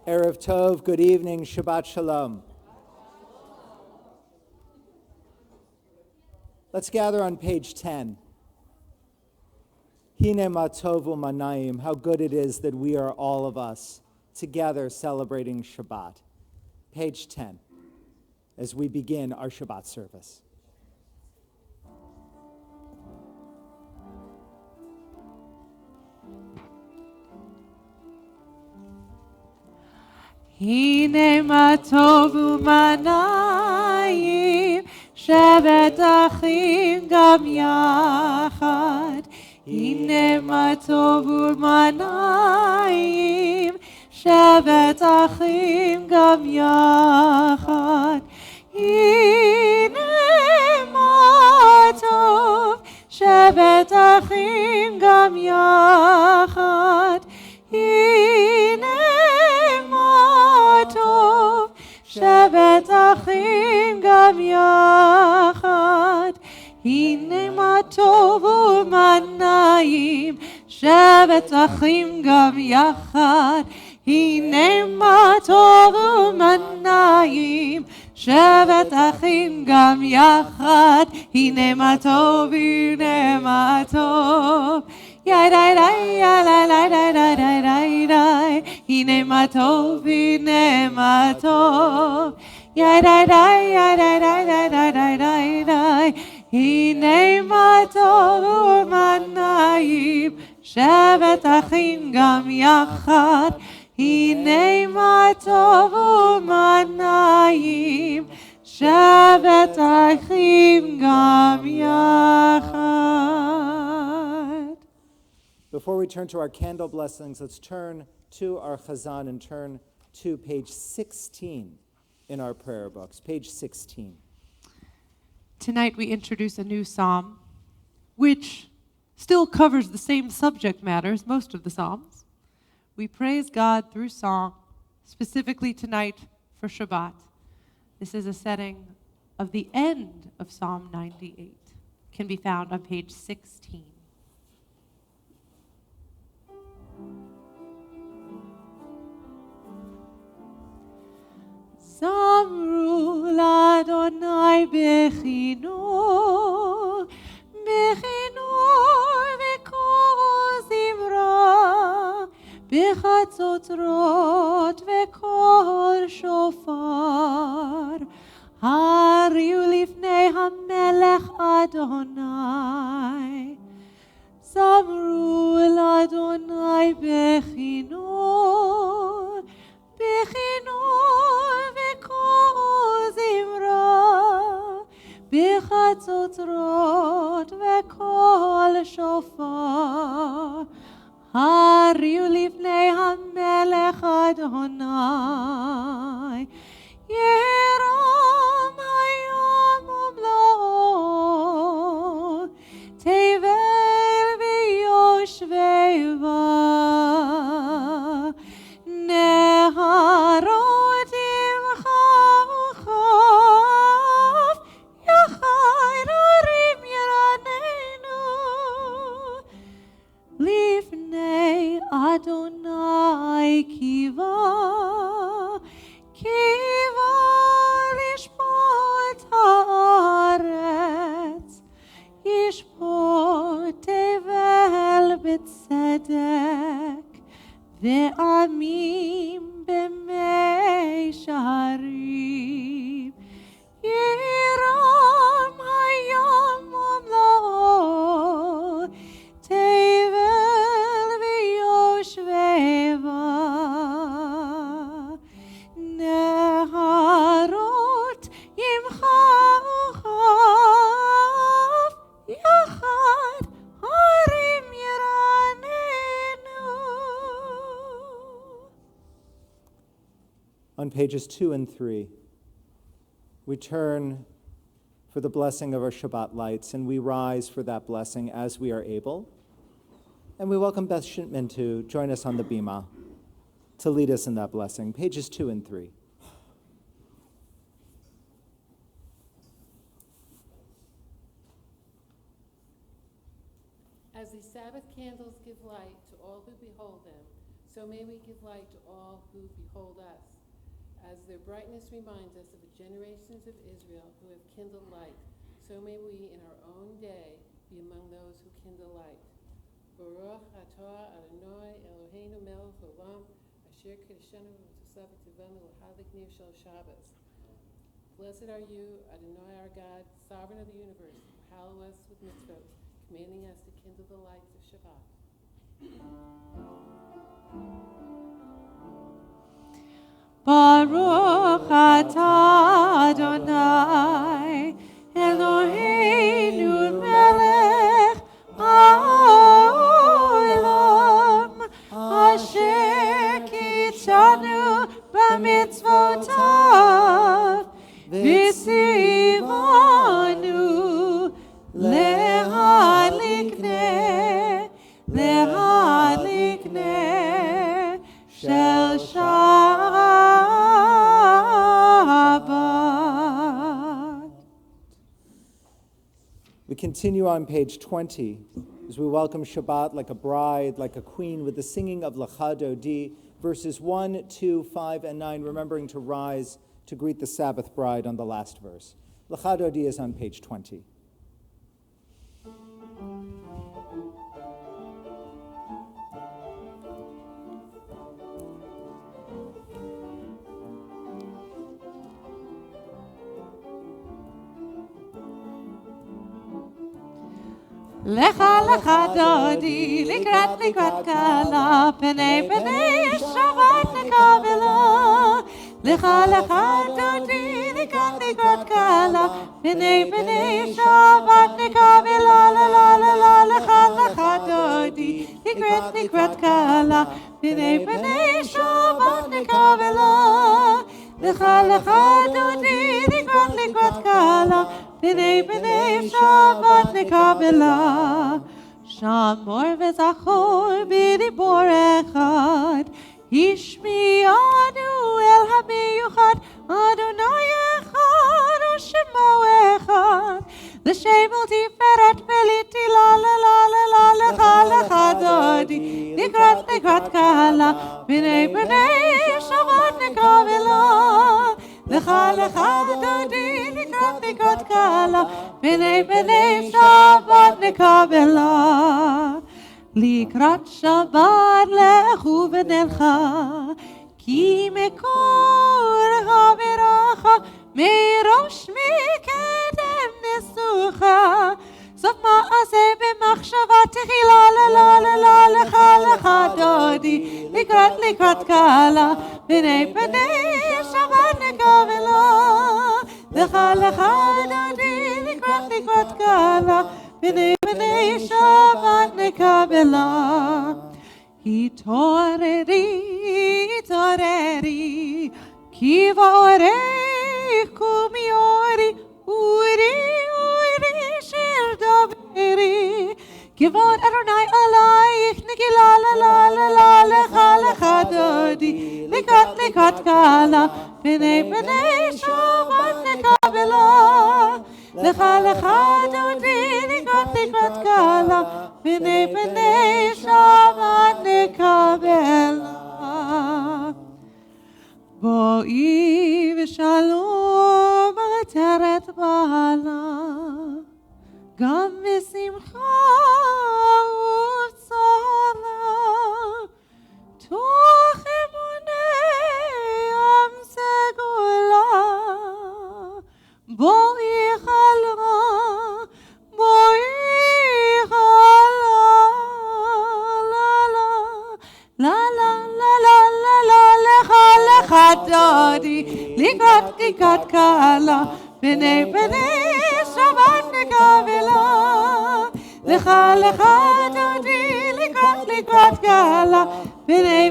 Erev Tov, good evening, Shabbat Shalom. Let's gather on page 10. Hine ma tovu manayim, how good it is that we are all of us together celebrating Shabbat. Page 10, as we begin our Shabbat service. הנה מה טוב ומנעים, שבת אחים גם יחד. הנה מה טוב ומנעים, שבת אחים גם יחד. הנה מה טוב, שבת אחים גם יחד. הנה טוב, שבת אחים גם יחד. הנה מה טוב ומנעים, שבת אחים גם יחד. הנה מה טוב ומנעים, שבת אחים גם יחד. הנה מה טוב, הנה מה טוב. Yai dai dai ya la la dai dai dai dai dai. Hine ma tov, hine ma tov. Yai dai dai ya dai dai dai dai dai dai dai. Hine ma tov u'manayim, shevet achim gam yachad. Hine ma tov u'manayim, shevet achim gam yachad. Before we turn to our candle blessings, let's turn to our chazan and turn to page 16 in our prayer books. Page 16. Tonight we introduce a new psalm, which still covers the same subject matter as most of the psalms. We praise God through song, specifically tonight for Shabbat. This is a setting of the end of Psalm 98. Can be found on page 16. Zamru l'Adonai bechinur, bechinur v'kol zimra, b'chatzotrot v'kol shofar. Hariu lifnei hamelech Adonai. Zamru l'Adonai bechinur, bechinur v'kol zimra, b'chatzotrot v'kol shofar. Hariu lifnei hamelech Adonai. Yeram hayom umlo, tevel v'yoshveva. Neharot imchav, yachai norim yiraneinu. Lifnei Adonai kiva, kiva lishpot haaretz, yishpot tevel b'tzedek. ועמים במי שערים. ירום היום ומלואו, תבל ויושבבה. נהרות ימחר יחד, הרים ירננו. On pages 2 and 3, we turn for the blessing of our Shabbat lights, and we rise for that blessing as we are able. And we welcome Beth Shintman to join us on the bima to lead us in that blessing. Pages 2 and 3. As the Sabbath candles give light to all who behold them, So may we give light to all who behold us, as their brightness reminds us of the generations of Israel who have kindled light. So may we in our own day be among those who kindle light. Baruch atah Adonai Eloheinu melech haolam asher kiddushanu v'tosav v'tivanu l'hadlik nir shel Shabbos. Blessed are you, Adonai our God, sovereign of the universe, who hallow us with mitzvot, commanding us to kindle the lights of Shabbat. Baruch atah Adonai Eloheinu melech haolam asher kitzanu b'mitzvotav v'tzivanu lehadlik ner shel Shabbat. We continue on page 20 as we welcome Shabbat like a bride, like a queen, with the singing of Lecha Dodi, verses 1, 2, 5, and 9, remembering to rise to greet the Sabbath bride on the last verse. Lecha Dodi is on page 20. Lecha lecha dodi, likrat kala, penei Shabbat nekavela. Lecha lecha dodi, likrat kala, penei Shabbat nekavela. La la la la, lecha dodi, likrat kala, penei Shabbat nekavela. Lecha dodi, likrat kala. B'nei Shabbat nekabela, Shamor v'zachor b'dibor echad, Hishmi'anu el hamiyuchad, Adonai echad u'shemo echad, L'shem tiferet meliti la la la la la lecha dodi, likrat kala, b'nei Shabbat nekabela. Lecha dodi, likrat kala, b'nei Shabbat nekabela. Likrat Shabbat lechu v'nelcha, ki mekor ha'veracha, merosh mikedem nesucha. Sof ma'aseh b'machshava techila la la la la lecha dodi, likrat kala, b'nei Shabbat nekabela. Lecha dodi, likrat kala, b'nei Shabbat nekabela. Hitoreri, ki va'orech kumiori, uri shel daveri. Kivod Adonai alayich, nikila la la la la lecha dodi, likrat kala, b'nei Shabbat nekabela. Lecha dodi, likrat kala, b'nei Shabbat nekabela. Bo'i v'shalom ateret ba'ala, Gam v'simcha u'tzala, Toch emunei am segula, Bo'i chala, la la la la la la lecha dodi, likrat kala, b'nei Shabbat nekabela. Lecha dodi, likrat kala, b'nei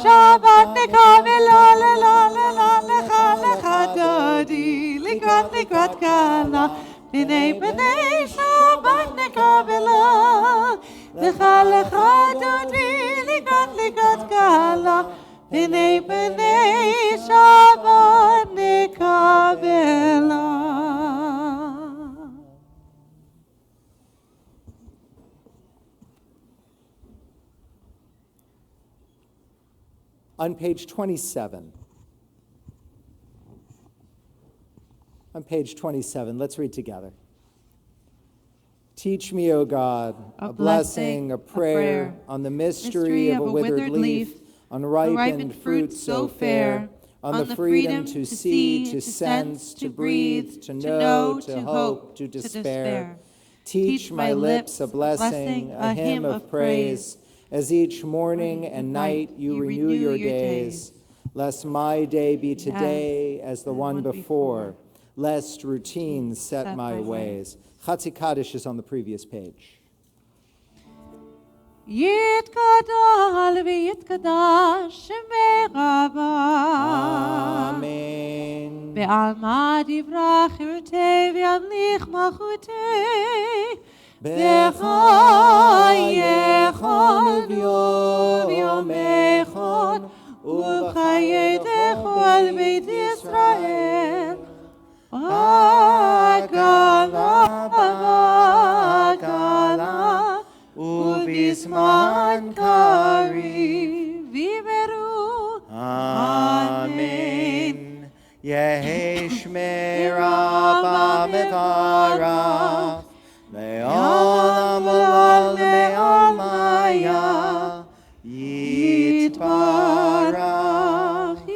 Shabbat nekabela. La la la la lecha dodi, likrat kala, b'nei Shabbat nekabela. Lecha dodi, likrat kala, b'nei Shabbat nekabela. On page 27. On page 27, let's read together. Teach me, O God, a blessing, a prayer, on the mystery of a withered leaf, on ripened fruit so fair, on the freedom to see, to sense, to breathe, to know, to hope, to despair. Teach my lips a blessing, a hymn of praise, as each morning and night you renew your days. Lest my day be today as the one before, lest routine set my ways. Chatzi Kaddish is on the previous page. יתגדל ויתקדש שמך Amen. בעלמא דברה חירותי וימליך מלכותי בחייך וביומך ובחיי כל בית ישראל Agala, ubisman kari, viveru. Amen. Yehesh merabah mevarach, le'olam olal me'almaya, yitbarach.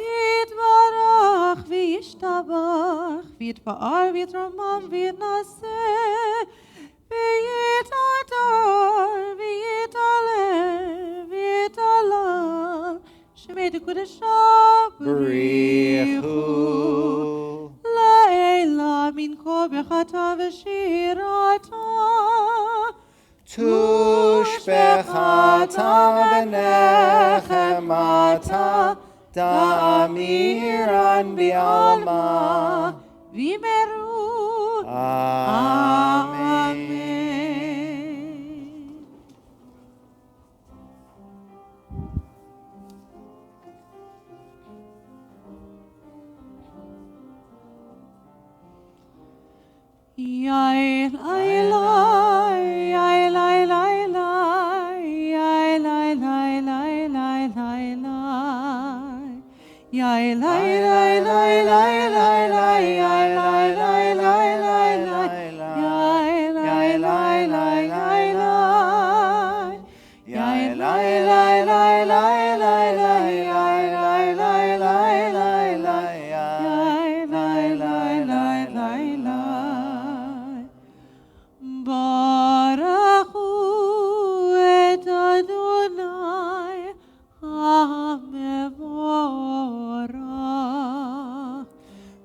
Yitbarach v'yishtabach, v'yitba'ar v'yitromam v'yitnaseh, v'yitadar v'yitaleh v'yitalal, shemei dekudesha B'richu. La'ela min kol bechata v'shirata Tushbechata v'nechemata da'amiran bi'alma. Vimeru. Amen. Yael ailai, yael ailai, yael ailai, yael Baruchu et Adonai HaMevorach.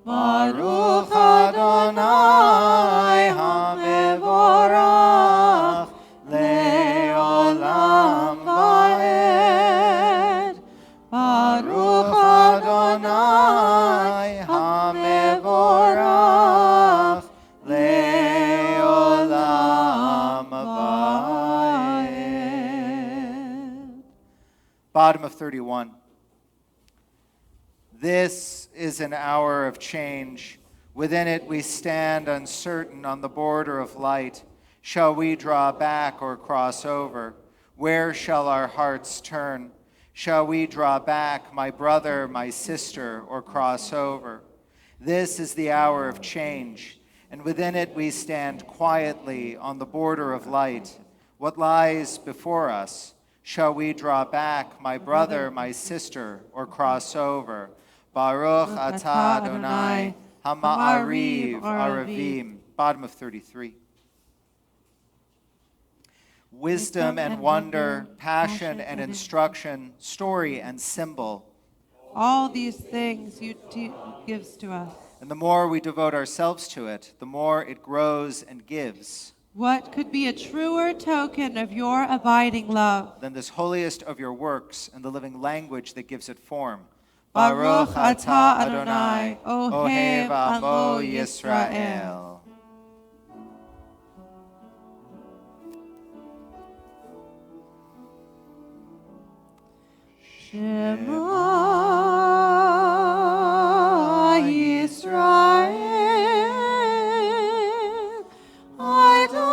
Baruch Adonai HaMevorach le'olam va'ed. Baruch Adonai HaMevorach le'olam va'ed. Bottom of 31. This is an hour of change. Within it we stand uncertain on the border of light. Shall we draw back or cross over? Where shall our hearts turn? Shall we draw back, my brother, my sister, or cross over? This is the hour of change, and within it we stand quietly on the border of light. What lies before us? Shall we draw back, my brother, my sister, or cross over? Baruch atah Adonai, Hama'ariv Aravim. Bottom of 33. Wisdom and wonder, passion and instruction, story and symbol. All these things you gives to us. And the more we devote ourselves to it, the more it grows and gives. What could be a truer token of your abiding love? Than this holiest of your works and the living language that gives it form. Baruch atah Adonai, Ohev Amo Yisrael. Shema Yisrael, Adonai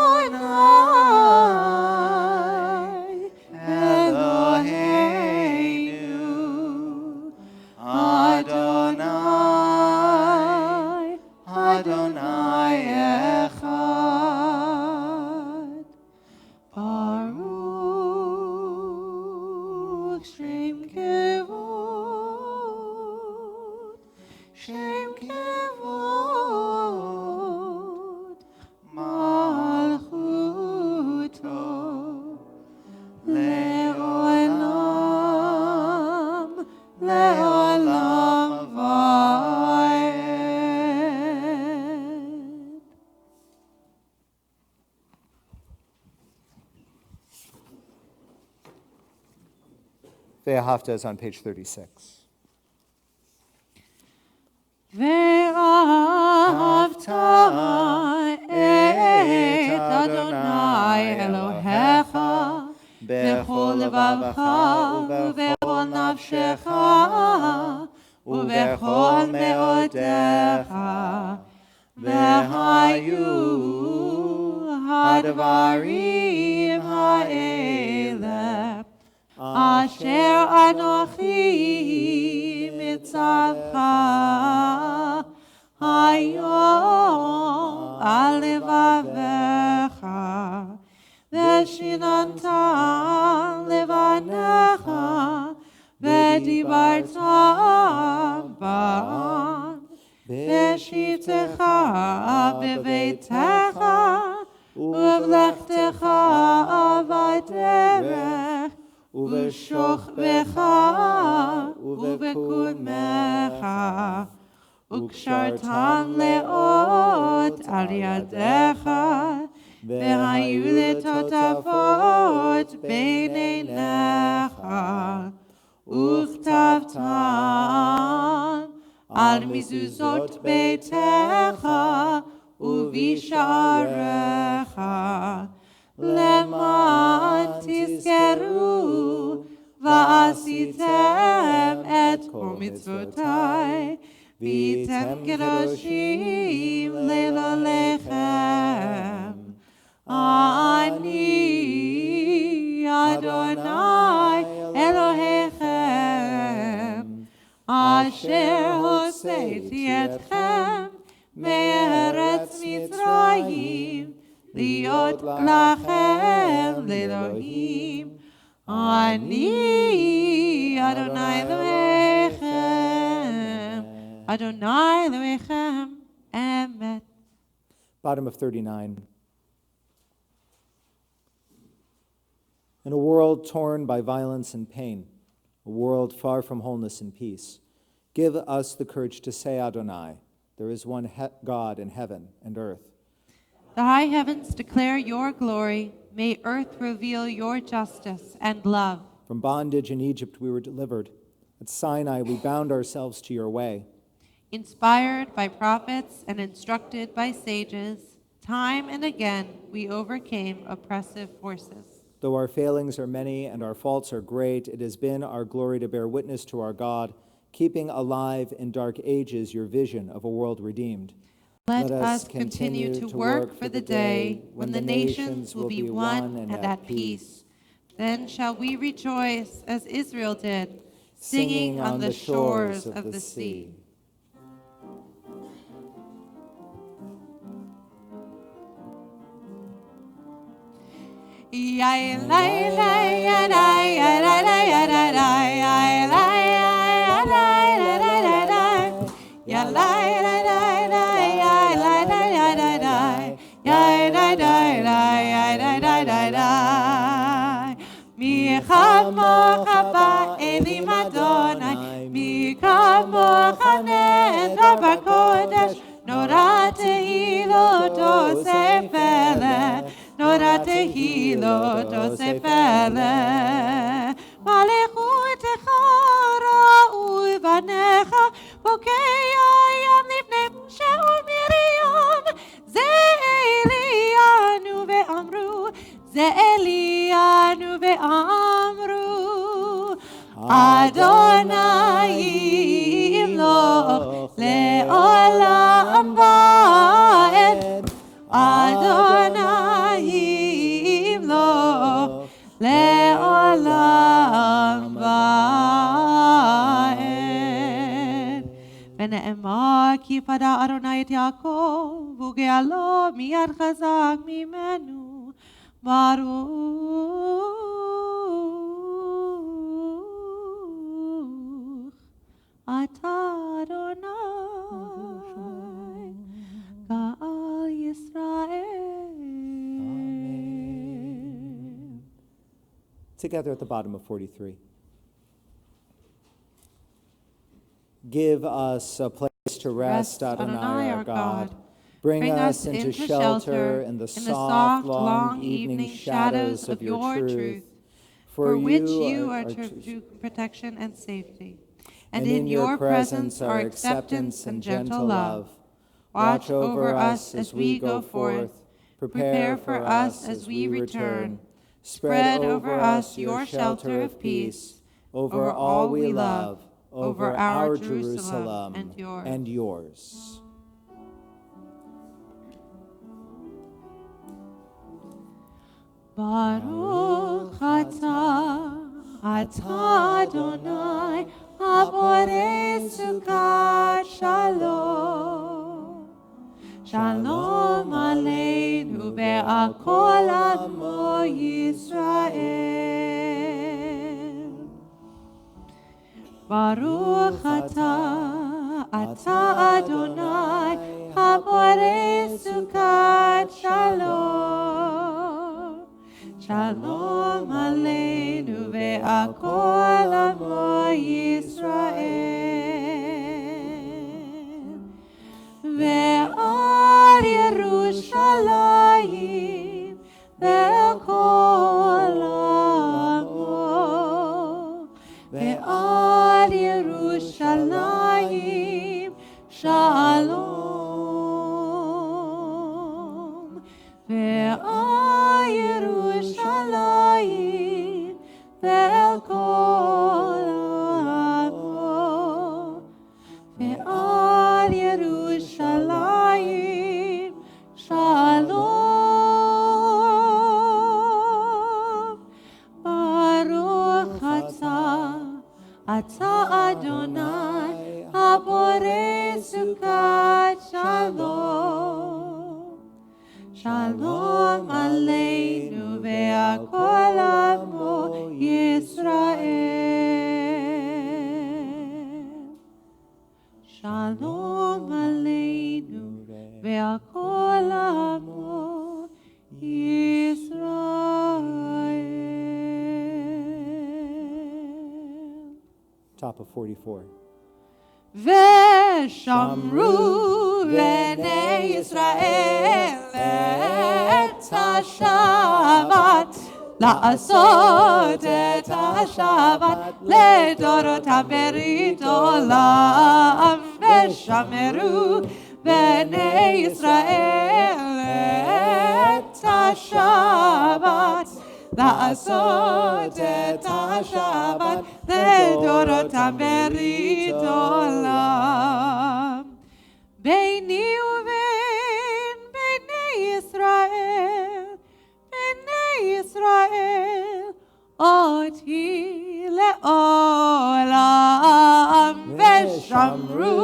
Eloheinu, Shem kevod, Shem kevod, Malchuto, Leolam, Leolam Vaed. Ve'ahavta is on page 36. Ve'ahavta et Adonai Elohecha bechol levavcha ubechol nafshecha ubechol meodecha vehayu hadvarim ha'eleh asher anochi mitzavcha hayom al levavecha veshinanta levanecha vedibarta ba'am veshivtecha beveitecha uvlechtecha v'derech ובשוכבך ובקומך וקשרתם לאות על ידיך והיו לטוטפות בין עיניך וכתבתם על מזוזות ביתך ובשעריך למען תזכרו ועשיתם את כל מצוותיי והייתם קדושים לאלוהיכם. אני אדוני אלוהיכם אשר הוצאתי אתכם מארץ מצרים להיות לכם לאלוהים. אני אדוני אלוהיכם, אדוני אלוהיכם, אמת. Bottom of 39. In a world torn by violence and pain, a world far from wholeness and peace, give us the courage to say, Adonai, there is one God in heaven and earth. The high heavens declare your glory. May earth reveal your justice and love. From bondage in Egypt we were delivered. At Sinai we bound ourselves to your way. Inspired by prophets and instructed by sages, time and again we overcame oppressive forces. Though our failings are many and our faults are great, it has been our glory to bear witness to our God, keeping alive in dark ages your vision of a world redeemed. Let us continue to work for the day when the nations will be one and at peace. Then shall we rejoice as Israel did, singing on the shores of the sea. מי כמוך באלים אדוני, מי כמוך נעדר בקודש, נורא תהילתו ספלה, נורא תהילתו ספלה. מלכותך ראוי בניך, בוקע ים לפני משה ומרים, זה אלינו ואמרו, זה אלינו ואמרו, אדוני ימלוך לעולם ועד, אדוני ימלוך לעולם ועד. ונאמר כי פדה אדוני את יעקב וגאלו מיד חזק ממנו. ברוך together at the bottom of 43. Give us a place to rest, Adonai, our God. Bring us into shelter in the soft, long evening shadows of your truth, for which you are true protection and safety. And in your presence are acceptance and gentle love. Watch over us as we go forth. Prepare for us as we return. Spread over us your shelter of peace, over all we love, over our Jerusalem and yours. Baruch atah Adonai haborei sukat shalom. Shalom aleinu ve'akol amo Yisrael. Baruch atah Adonai haborei sukat shalom. Shalom aleinu ve'akol amo Yisrael. Ve'al Yerushalayim ve'akol amo. Ve'al Yerushalayim shalom. Ve'al Yerushalayim ve'akol amo. Ve'al Yerushalayim shalom. Baruch atah Adonai haborei sukat shalom. Shalom aleinu ve'akol amo Yisrael. Shalom aleinu ve'akol amo Yisrael. Top of 44. Veshamru bnei Yisrael et hashavat la'asot et hashavat ledorotam berit olam. Veshameru bnei Yisrael et hashavat la'asot et hashavat ledorotam berit olam. Beini uvein bnei Yisrael oti le'olam. Veshamru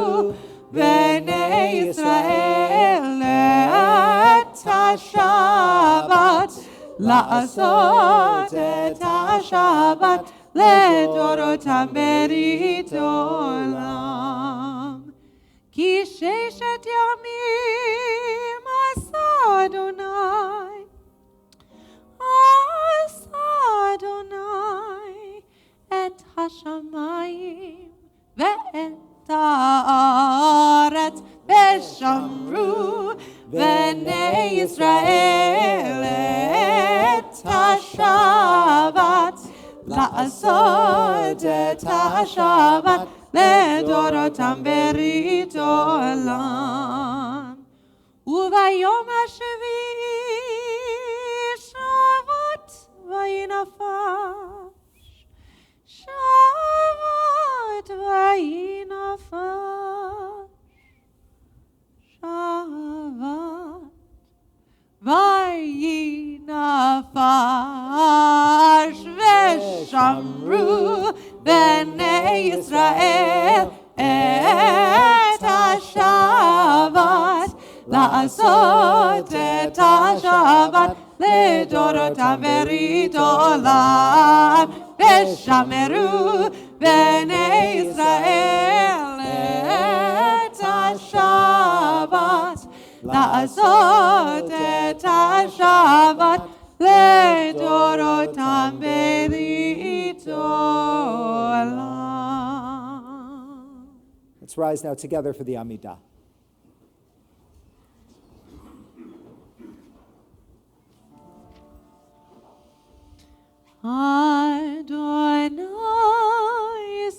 bnei Yisrael et hashavat la'asot et hashavat ledorotam berit olam. Ki sheshet yamim asa Adonai et hashamayim ve'et haaretz. Veshamru bnei Yisrael et hashavat la'asot et hashavat ledorotam berit olam. Uvayom hashvi'i shavat vayinafash. Shavat vayinafash. Shavat vayinafash. Veshamru bnei Yisrael et hashavat la'asot et hashavat ledorotam berit olam. Veshameru bnei Yisrael et hashavat la'asot et hashavat לדורותם בריתו עולם. Let's rise now together for the Amidah. Adonai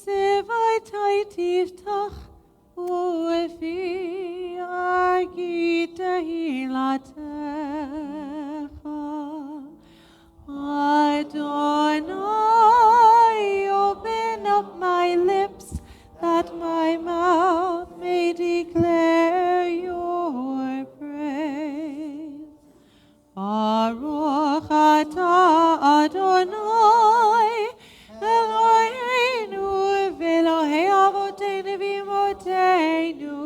sevaitai tiftach uefi agita hilatecha. Adonai, open up my lips that my mouth may declare your praise. Baruch atah Adonai, Eloheinu v'Elohei avoteinu v'imotenu,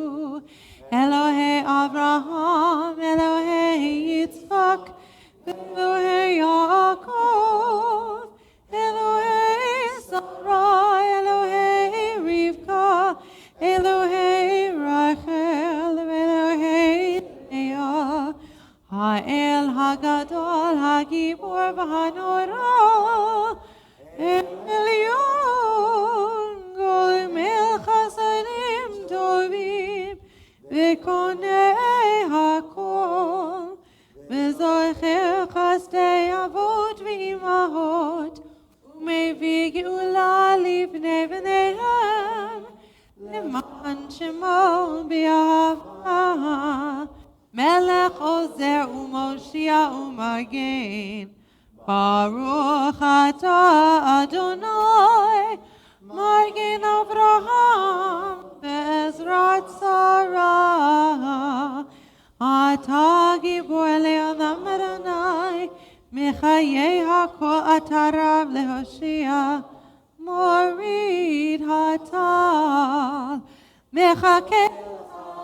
Elohei Avraham, Elohei Yitzchak, Elohei Yaakov, Elohei Sarah, Elohei Rivka, Elohei Rachel, Elohei Leah, Ha'el Hagadol, Hagibor v'Hanora, Elyon, Golmel Chasadim Tovim, V'konei Hakol, V'zocher Chasdei Avot v'Imahot, U'mevii Geula Livnei B'neihem, Leman Shemo B'Yahvah, Melech Ozer U'Moshia U'Magen, Baruch atah Adonai, Magen Avraham, Be'ezrat Sarah, Atah Gibor Le'olam Adonai, Mechayei HaKol Atah Rav Lehoshia, Morid Hatal, Mechakeh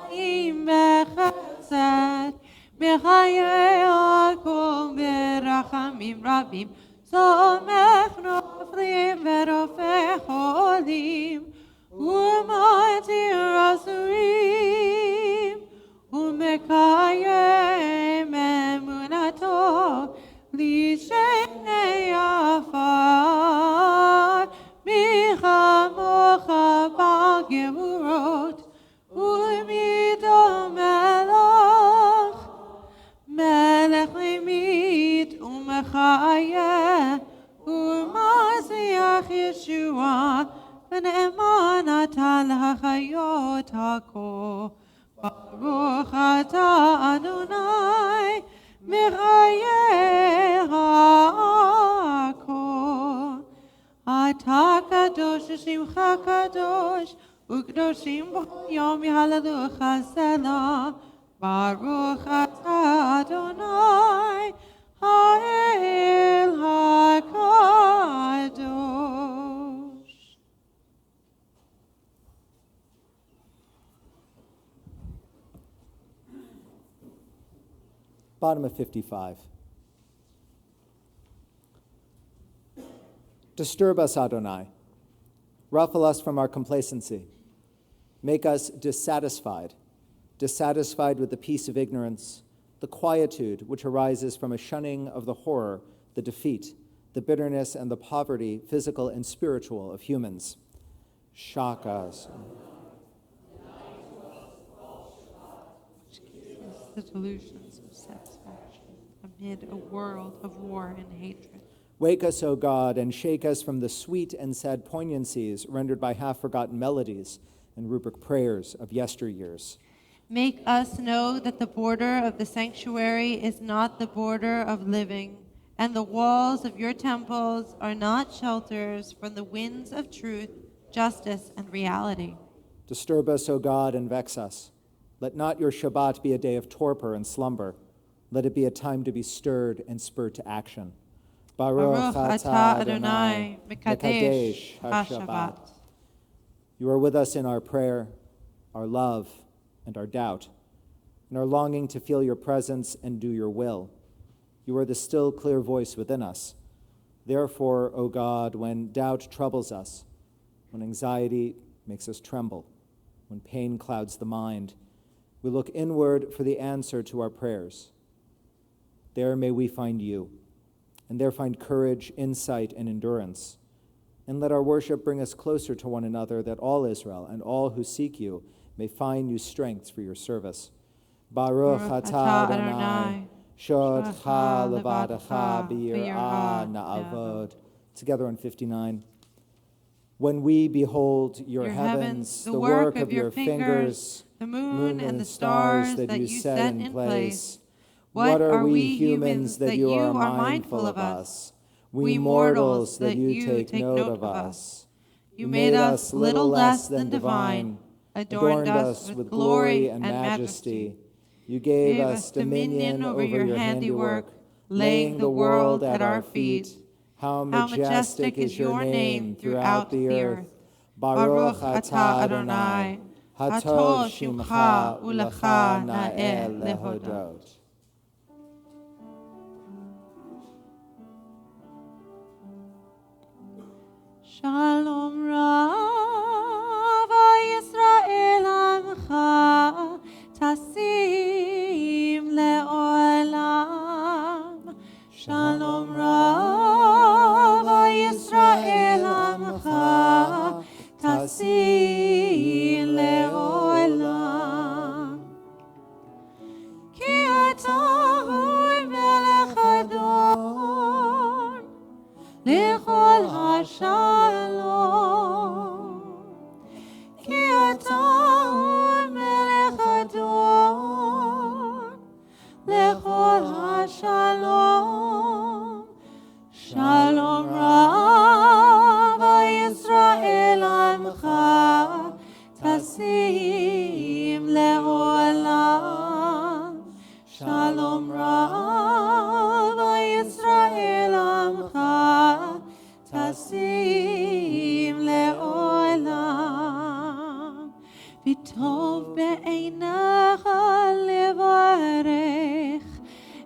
Chaim Bechesed, Mechayei HaKol Berachamim Rabim, Somech Noflim Verofeh Cholim, U'matir Asurim, U'mekayem emunato l'shenei afar, michamocha b'gemurot, u'mido melech, melech limit u'mechayeh, u'masiach Yeshua, v'ne'eman atah l'hachayot hako. Baruch atah Adonai, Mechayeh ha'akol. Atah kadosh shimcha kadosh, u'kdoshim b'yom yihalelucha selah. Baruch atah Adonai, ha'el ha'kadosh. Bottom of 55. Disturb us, Adonai. Ruffle us from our complacency. Make us dissatisfied with the peace of ignorance, the quietude which arises from a shunning of the horror, the defeat, the bitterness, and the poverty, physical and spiritual, of humans. Shock us. The delusions of satisfaction amid a world of war and hatred. Wake us, O God, and shake us from the sweet and sad poignancies rendered by half-forgotten melodies and rubric prayers of yesteryears. Make us know that the border of the sanctuary is not the border of living, and the walls of your temples are not shelters from the winds of truth, justice, and reality. Disturb us, O God, and vex us. Let not your Shabbat be a day of torpor and slumber. Let it be a time to be stirred and spurred to action. Baruch atah Adonai, Mekadesh HaShabbat. You are with us in our prayer, our love, and our doubt, and our longing to feel your presence and do your will. You are the still, clear voice within us. Therefore, O God, when doubt troubles us, when anxiety makes us tremble, when pain clouds the mind, we look inward for the answer to our prayers. There may we find you, and there find courage, insight, and endurance. And let our worship bring us closer to one another, that all Israel and all who seek you may find new strengths for your service. Baruch atah Adonai, shodcha levadecha b'yirah na'avod. Together on 59. When we behold your heavens, the work of your fingers, the moon and the stars that you set in place, what are we humans that you are mindful of us? We mortals that you take note of us. You made us little less than divine, adorned us with glory and majesty. You gave us dominion over your handiwork, laying the world at our feet. How majestic is your name throughout the earth. Baruch atah Adonai, hatov shimcha ulecha na'eh lehodot. Shalom Rav Yisrael Amcha Tasim Le'olam. Shalom Rav Yisrael Amcha Tasim Le'olam. Ki ata hu melech adon lechol hashalom. Ki ata hu melech adon lechol hashalom. Shalom Rav Yisrael Amcha Tasim Le'olam. Shalom Rav Yisrael Amcha Tasim Le'olam. V'tov be'einecha levarech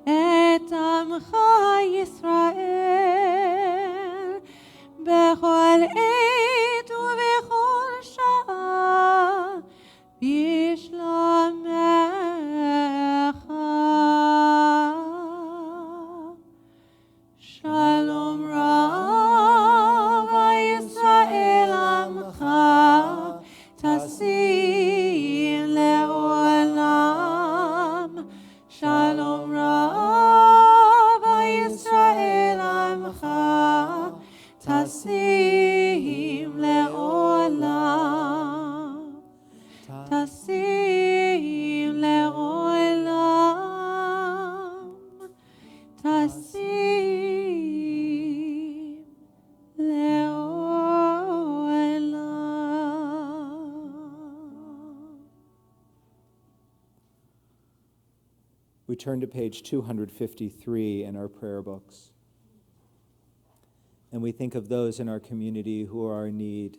et Amcha Yisrael bechol עת ובכל שעה בשלומך. Shalom Rav Yisrael Amcha Tasim Le'olam. Shalom Rav Yisrael Amcha Tasim Le'olam. Tasim Le'olam. Tasim Le'olam. We turn to page 253 in our prayer books. And we think of those in our community who are in need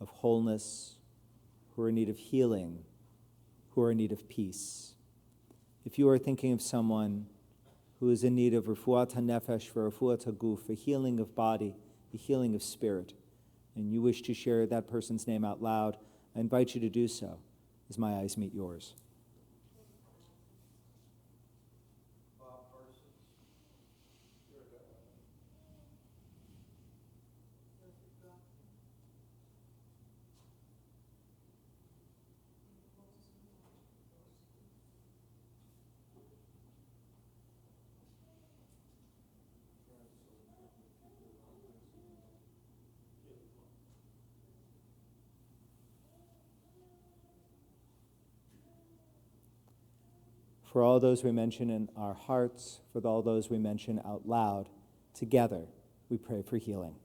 of wholeness, who are in need of healing, who are in need of peace. If you are thinking of someone who is in need of refuat hanefesh, for refuat haguf, for healing of body, the healing of spirit, and you wish to share that person's name out loud, I invite you to do so as my eyes meet yours. For all those we mention in our hearts, for all those we mention out loud, together we pray for healing.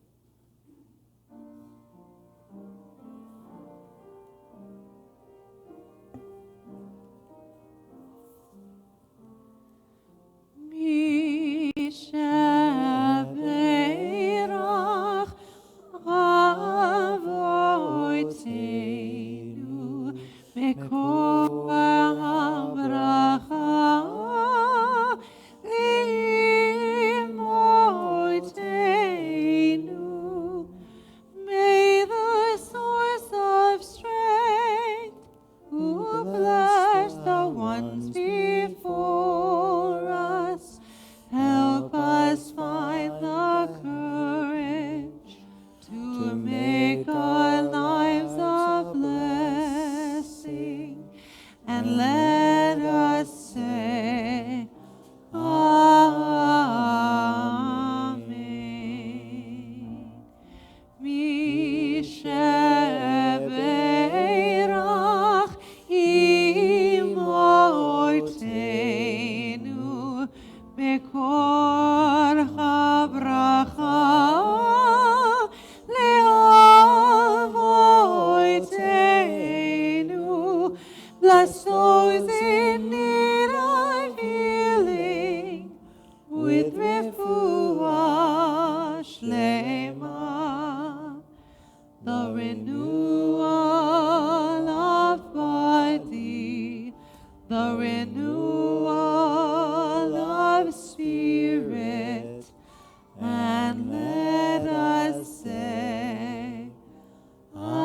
Mishaberach Avoteinu Mekor Habracha Imoteinu the renewal of body, the renewal of spirit, and let us say, Amen.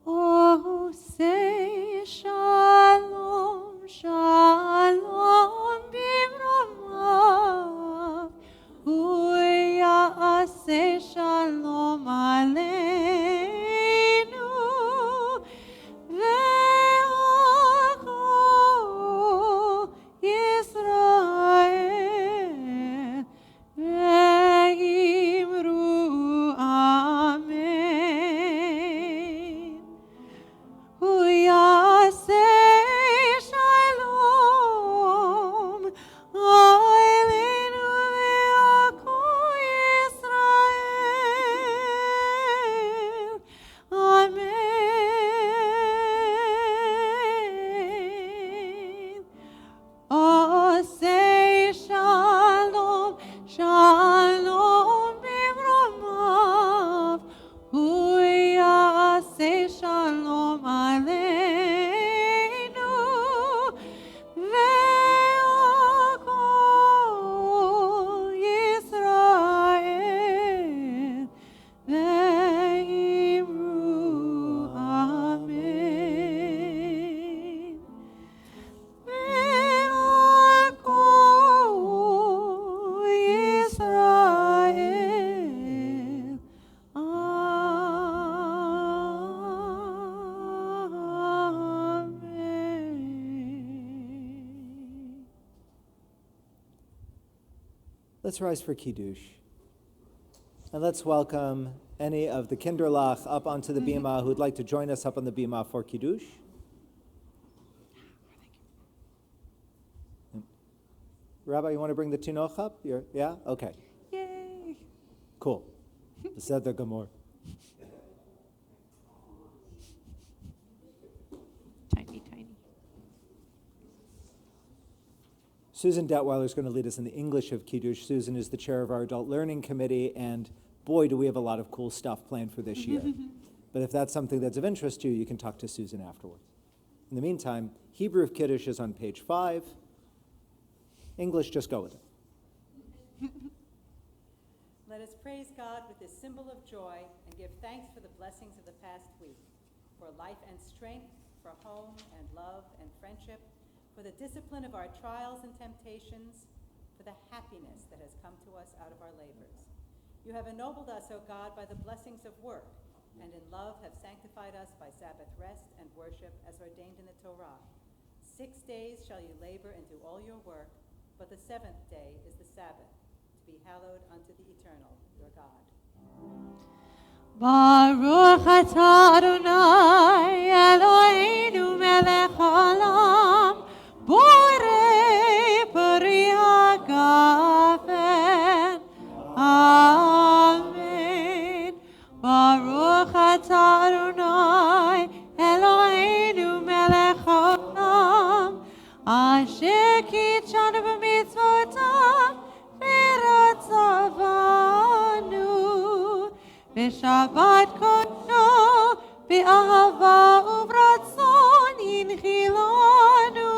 Oh, say shalom, shalom, bimromav. Huya say shalom aleinu. Ve'acho Yisrael. Ve'imru amen. Uyaseh shalom, aleinu ve'acho Yisrael. Amen. Oseh shalom, shalom bimromav. Uyaseh shalom aleinu ve'acho Yisrael. Ve'imru amen. Ve'acho Yisrael. Amen. Let's rise for Kiddush. And let's welcome any of the Kinderlach up onto the bima who'd like to join us up on the bima for Kiddush. Rabbi, you want to bring the Tinoch up? Yeah? Okay. Yay. Cool. Beseder Gamor. Tiny, tiny. Susan Detweiler is going to lead us in the English of Kiddush. Susan is the chair of our Adult Learning Committee, and boy, do we have a lot of cool stuff planned for this year. But if that's something that's of interest to you, you can talk to Susan afterwards. In the meantime, Hebrew of Kiddush is on page 5. English, just go with it. Let us praise God with this symbol of joy and give thanks for the blessings of the past week, for life and strength, for home and love and friendship, for the discipline of our trials and temptations, for the happiness that has come to us out of our labors. You have ennobled us, O God, by the blessings of work, and in love have sanctified us by Sabbath rest and worship as ordained in the Torah. 6 days shall you labor and do all your work, but the seventh day is the Sabbath, to be hallowed unto the Eternal, your God. Baruch atah Adonai Eloheinu melech haolam, borei peri hagafen. Amen. Baruch atah Adonai Eloheinu melech haolam, asher kitshanu b'mitzvotav v'ratzavanu. B'Shabbat kodno, b'ahava u'b'ratzon yinchilanu.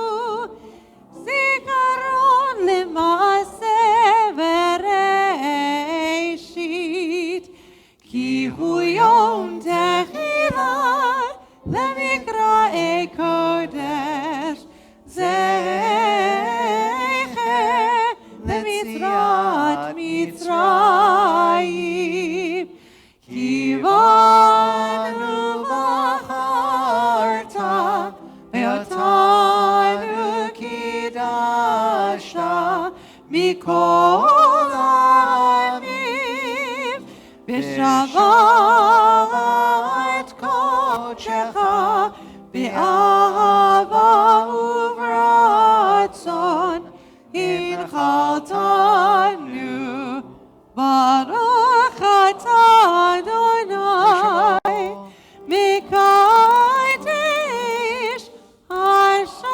מכל העמים, ושבה את קודשך באהבה וברצון, הנחלתנו, ברוך אתה אדוני, מקדש השבת.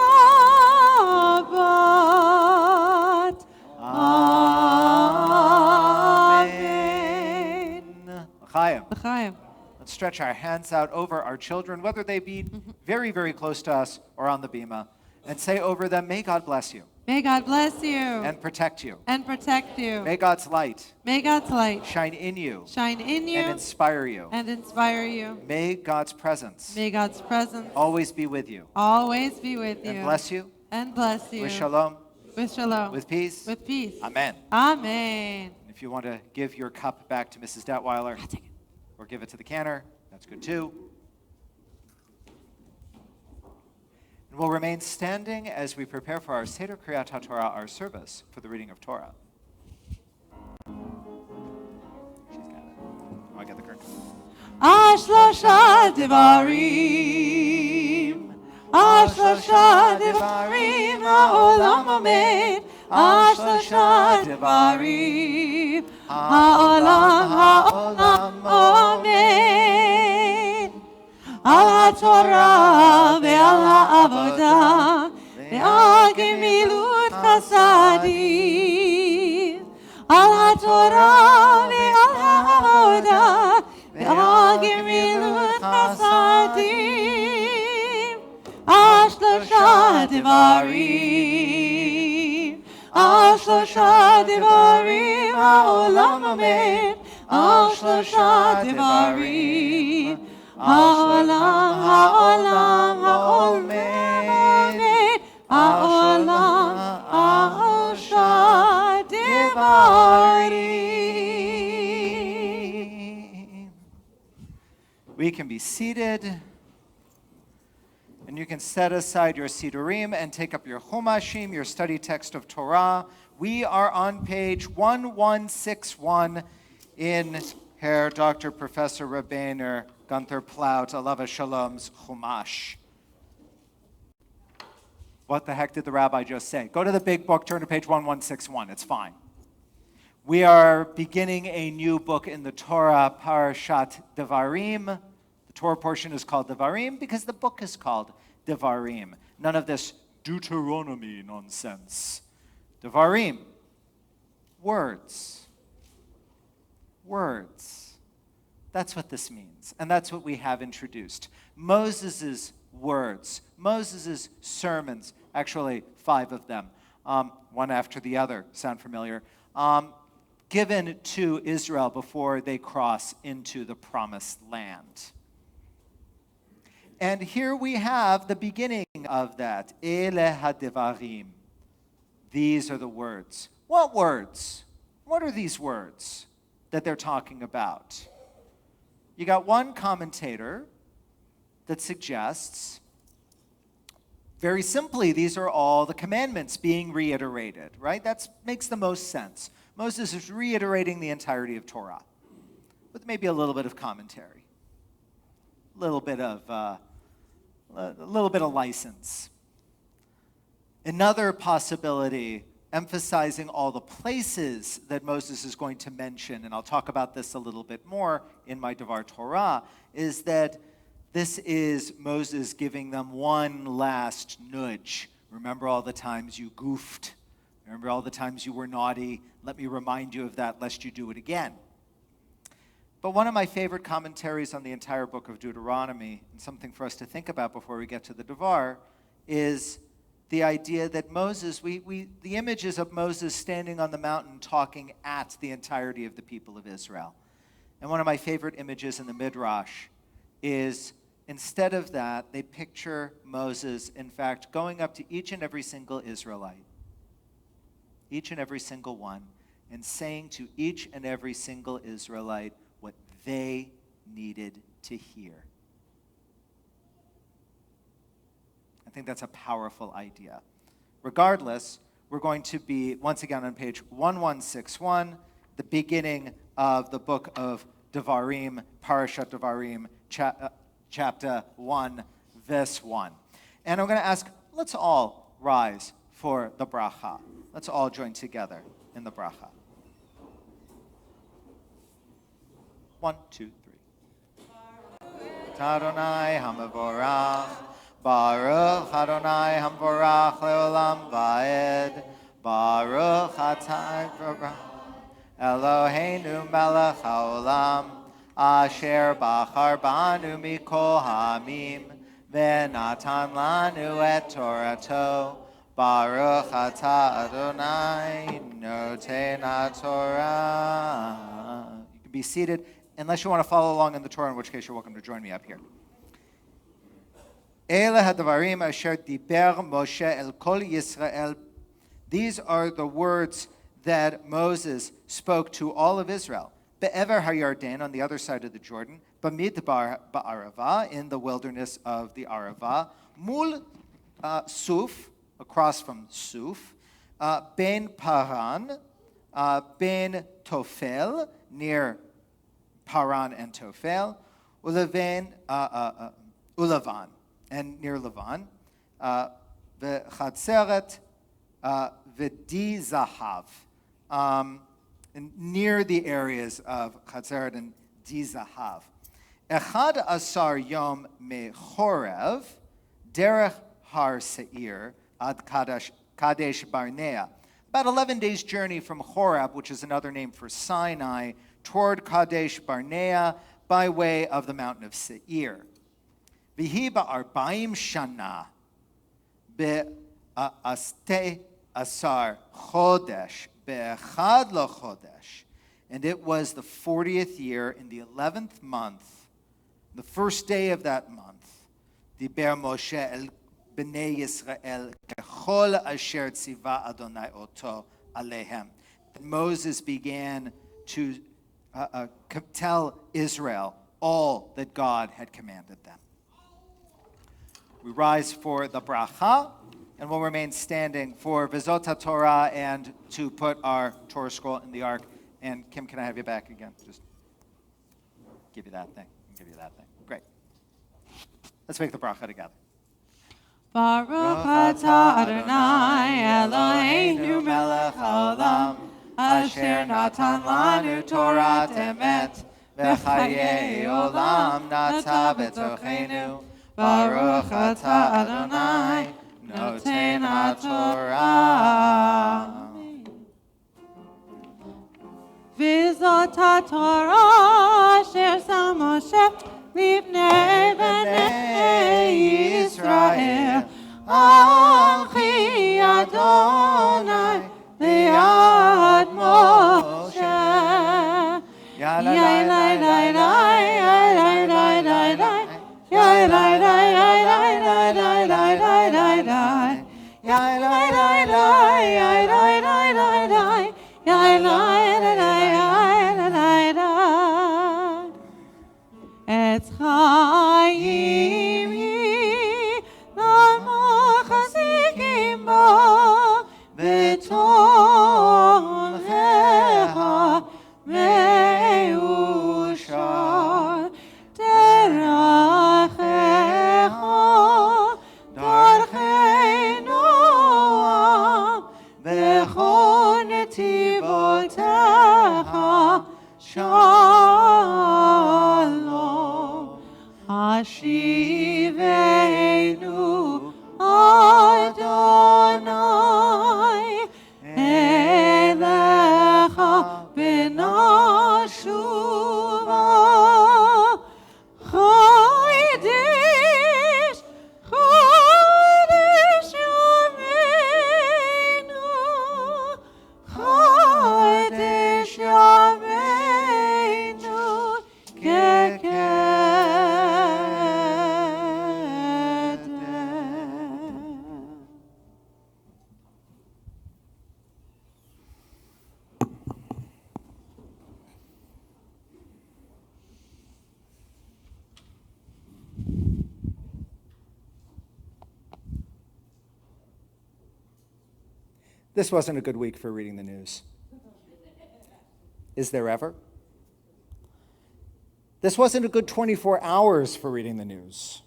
Amen. L'chaim. L'chaim. Let's stretch our hands out over our children, whether they be very, very close to us or on the bima, and say over them, may God bless you May God bless you and protect you. and protect you. May God's light May God's light shine in you shine in you and inspire you. and inspire you. May God's presence May God's presence always be with you always be with you. and bless you And bless you. with shalom, With shalom. with peace. With peace. Amen. Amen. If you want to give your cup back to Mrs. Detweiler or give it to the canner, that's good too. And we'll remain standing as we prepare for our Seder Kriyat HaTorah, our service for the reading of Torah. She's got it. Oh, I got the curtain. שלושה דברים, שלושה דברים העולם עומד, שלושה דברים העולם עומד, על התורה ועל העבודה ועל גמילות חסדים, על התורה ועל העבודה ועל גמילות חסדים, שלושה דברים, שלושה דברים העולם עומד, שלושה דברים העולם עומד, העולם שלושה דברים. We can be seated, and you can set aside your Sidurim and take up your Chumashim, your study text of Torah. We are on page 1161 in Herr Dr. Professor Rabbeinu Gunther Plaut, Alava Shalom's Chumash. What the heck did the rabbi just say? Go to the big book, turn to page 1161. It's fine. We are beginning a new book in the Torah, Parashat Devarim. The Torah portion is called Devarim because the book is called Devarim. None of this Deuteronomy nonsense. Devarim, words. Words. That's what this means, and that's what we have introduced. Moses' words, Moses' sermons, actually 5 of them, one after the other, sound familiar? Given to Israel before they cross into the promised land. And here we have the beginning of that. Ele hadevarim. These are the words. What words? What are these words that they're talking about? You got one commentator that suggests, very simply, these are all the commandments being reiterated, right? That makes the most sense. Moses is reiterating the entirety of Torah with maybe a little bit of commentary, a little bit of license. Another possibility, emphasizing all the places that Moses is going to mention, and I'll talk about this a little bit more in my Devar Torah, is that this is Moses giving them one last nudge. Remember all the times you goofed. Remember all the times you were naughty. Let me remind you of that, lest you do it again. But one of my favorite commentaries on the entire book of Deuteronomy, and something for us to think about before we get to the Devar, is the idea that Moses, the images of Moses standing on the mountain talking at the entirety of the people of Israel. And one of my favorite images in the Midrash is, instead of that, they picture Moses, in fact, going up to each and every single Israelite, each and every single one, and saying to each and every single Israelite what they needed to hear. I think that's a powerful idea. Regardless, we're going to be once again on page 1161, the beginning of the book of Devarim, Parashat Devarim, chapter 1, verse 1. And I'm going to ask, let's all rise for the bracha. Let's all join together in the bracha. 1, 2, 3. Adonai hamavorach, Baruch Adonai hamavorach leolam vaed, Baruch atah Eloheinu melech haolam, asher bachar banu mikol hamim, v'natan lanu et Torato, Baruch atah Adonai noten haTorah. You can be seated, unless you want to follow along in the Torah, in which case you're welcome to join me up here. Ele hadvarim asher diber Moshe el kol Yisrael. These are the words that Moses spoke to all of Israel. Be'ever HaYarden, on the other side of the Jordan, Bamidbar Ba'arava, in the wilderness of the Arava, Mul Suf, across from Suf, Ben Paran, Ben Tofel, near Paran and Tofel, Ulavan, and near Lavan, V'chatzeret, V'di Zahav, near the areas of Chatzeret and Di Zahav. Echad Asar Yom Mechorev, Derech Har Seir, Ad Kadesh Barnea. About 11 days' journey from Horeb, which is another name for Sinai, toward Kadesh Barnea by way of the mountain of Seir. V'hi ba'arbaim shana be'aste asar chodesh be'echad lo chodesh. And it was the 40th year in the 11th month, the first day of that month, Diber Moshe el b'nei Yisrael kechol asher tziva Adonai oto alehem. And Moses began to tell Israel all that God had commanded them. We rise for the bracha, and we'll remain standing for Vizot HaTorah and to put our Torah scroll in the ark. And Kim, can I have you back again? Just give you that thing. Give you that thing. Great. Let's make the bracha together. Baruch atah Adonai Eloheinu melech haolam, asher natan lanu Torah emet, v'chayei olam nata b'tochenu. Baruch atah Adonai noten haTorah. V'zot haTorah asher sam Moshe lifnei bnei Yisrael, Anchi Adonai li'ad Moshe. Yai lai lai lai lai lai lai lai lai. Yai lai lai lai lai lai lai lai lai lai lai. Yai lai lai lai lai lai lai lai lai. Yai lai lai lai lai lai lai. Etz chaim hi l'mochazikim bo v'tomchecha meushar. Derachecha darchei noam v'chol netivotecha shalom. Hashivenu Adonai elecha b'nashuva. Chodesh, Chodesh Yameinu, Chodesh Yameinu, Kekedem. This wasn't a good week for reading the news. Is there ever? This wasn't a good 24 hours for reading the news.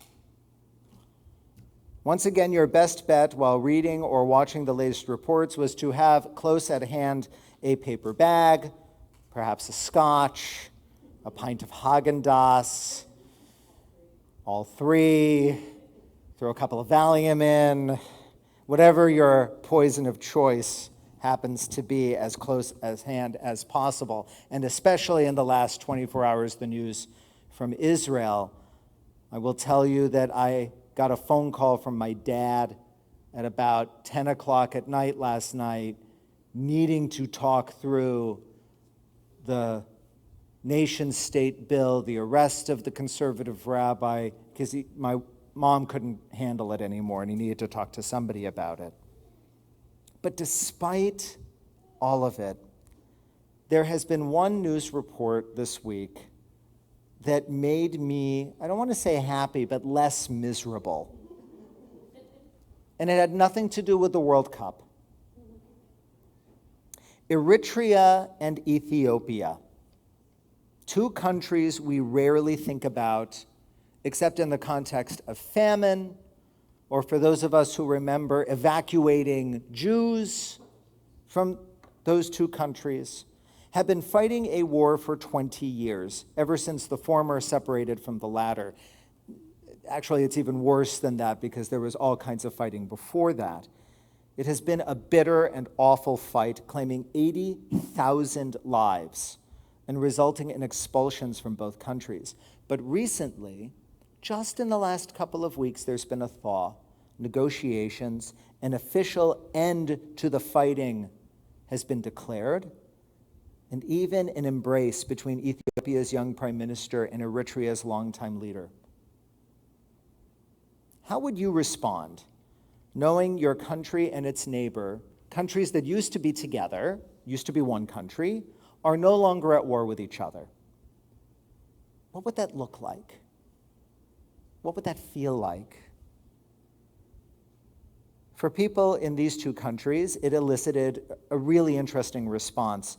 Once again, your best bet while reading or watching the latest reports was to have close at hand a paper bag, perhaps a scotch, a pint of Haagen-Dazs, all three, throw a couple of Valium in, whatever your poison of choice happens to be, as close at hand as possible. And especially in the last 24 hours, the news from Israel. I will tell you that I got a phone call from my dad at about 10 o'clock at night last night, needing to talk through the nation-state bill, the arrest of the conservative rabbi, because my mom couldn't handle it anymore, and he needed to talk to somebody about it. But despite all of it, there has been one news report this week that made me, I don't want to say happy, but less miserable. And it had nothing to do with the World Cup. Eritrea and Ethiopia, two countries we rarely think about, except in the context of famine, or for those of us who remember evacuating Jews from those two countries, have been fighting a war for 20 years, ever since the former separated from the latter. Actually, it's even worse than that because there was all kinds of fighting before that. It has been a bitter and awful fight, claiming 80,000 lives and resulting in expulsions from both countries. But recently, just in the last couple of weeks, there's been a thaw, negotiations, an official end to the fighting has been declared, and even an embrace between Ethiopia's young prime minister and Eritrea's longtime leader. How would you respond, knowing your country and its neighbor, countries that used to be together, used to be one country, are no longer at war with each other? What would that look like? What would that feel like? For people in these two countries, it elicited a really interesting response.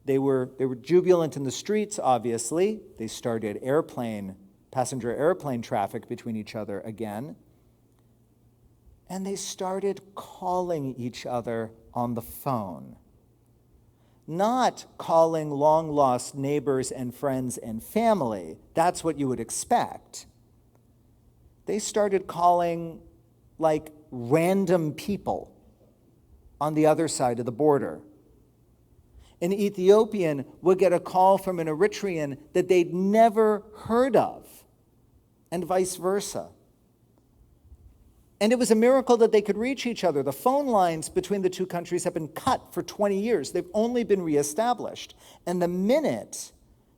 They were jubilant in the streets, obviously. They started passenger airplane traffic between each other again. And they started calling each other on the phone. Not calling long-lost neighbors and friends and family. That's what you would expect. They started calling like random people on the other side of the border. An Ethiopian would get a call from an Eritrean that they'd never heard of, and vice versa. And it was a miracle that they could reach each other. The phone lines between the two countries have been cut for 20 years. They've only been reestablished. And the minute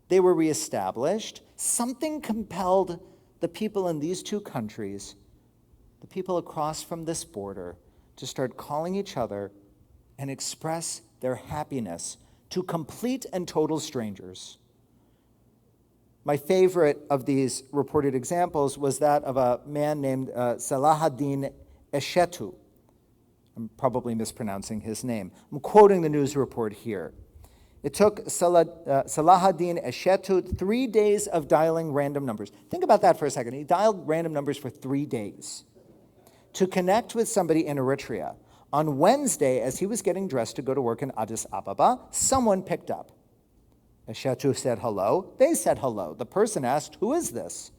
they were reestablished, something compelled the people in these two countries, the people across from this border, to start calling each other and express their happiness to complete and total strangers. My favorite of these reported examples was that of a man named Salahaddin Eshetu. I'm probably mispronouncing his name. I'm quoting the news report here. It took Salahaddin Eshetu 3 days of dialing random numbers. Think about that for a second. He dialed random numbers for 3 days to connect with somebody in Eritrea. On Wednesday, as he was getting dressed to go to work in Addis Ababa, someone picked up. Eshetu said hello. They said hello. The person asked, "Who is this?"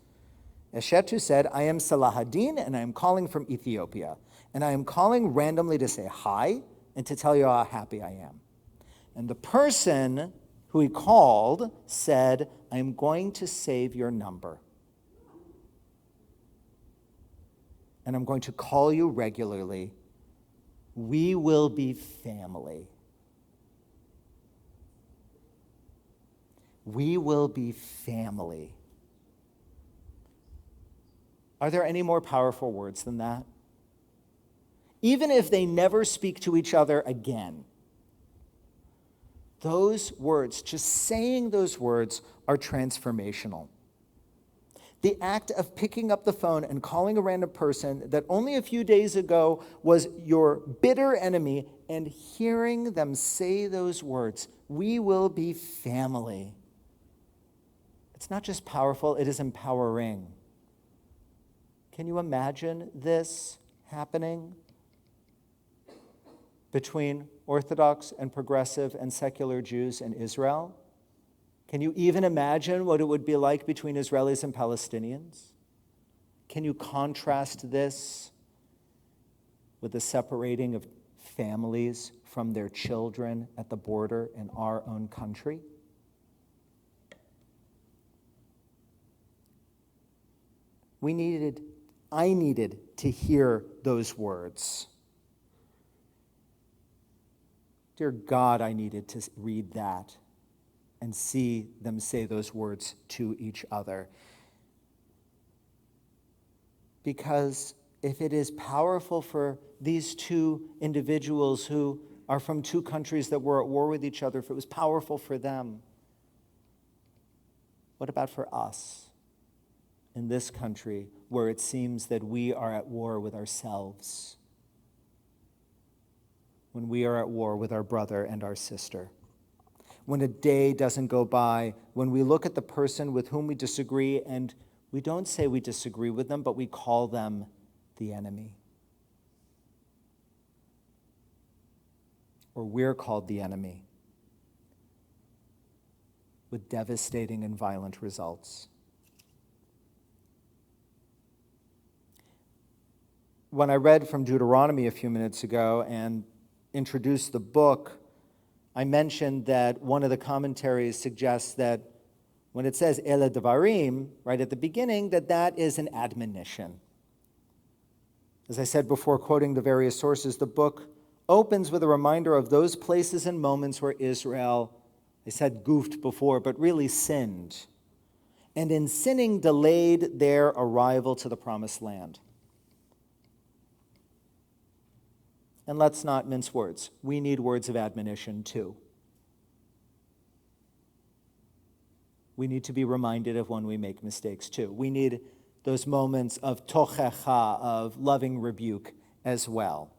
Eshetu said, "I am Salahaddin, and I am calling from Ethiopia. And I am calling randomly to say hi and to tell you how happy I am." And the person who he called said, "I am going to save your number. And I'm going to call you regularly. We will be family. We will be family." Are there any more powerful words than that? Even if they never speak to each other again, those words, just saying those words, are transformational. The act of picking up the phone and calling a random person that only a few days ago was your bitter enemy and hearing them say those words, "We will be family." It's not just powerful, it is empowering. Can you imagine this happening between Orthodox and progressive and secular Jews in Israel? Can you even imagine what it would be like between Israelis and Palestinians? Can you contrast this with the separating of families from their children at the border in our own country? I needed to hear those words. Dear God, I needed to read that and see them say those words to each other. Because if it is powerful for these two individuals who are from two countries that were at war with each other, if it was powerful for them, what about for us in this country where it seems that we are at war with ourselves, when we are at war with our brother and our sister? When a day doesn't go by, when we look at the person with whom we disagree and we don't say we disagree with them, but we call them the enemy. Or we're called the enemy, with devastating and violent results. When I read from Deuteronomy a few minutes ago and introduced the book, I mentioned that one of the commentaries suggests that when it says Ele Devarim, right at the beginning, that is an admonition. As I said before, quoting the various sources, the book opens with a reminder of those places and moments where Israel, I said goofed before, but really sinned. And in sinning, delayed their arrival to the promised land. And let's not mince words. We need words of admonition too. We need to be reminded of when we make mistakes too. We need those moments of tochecha, of loving rebuke as well.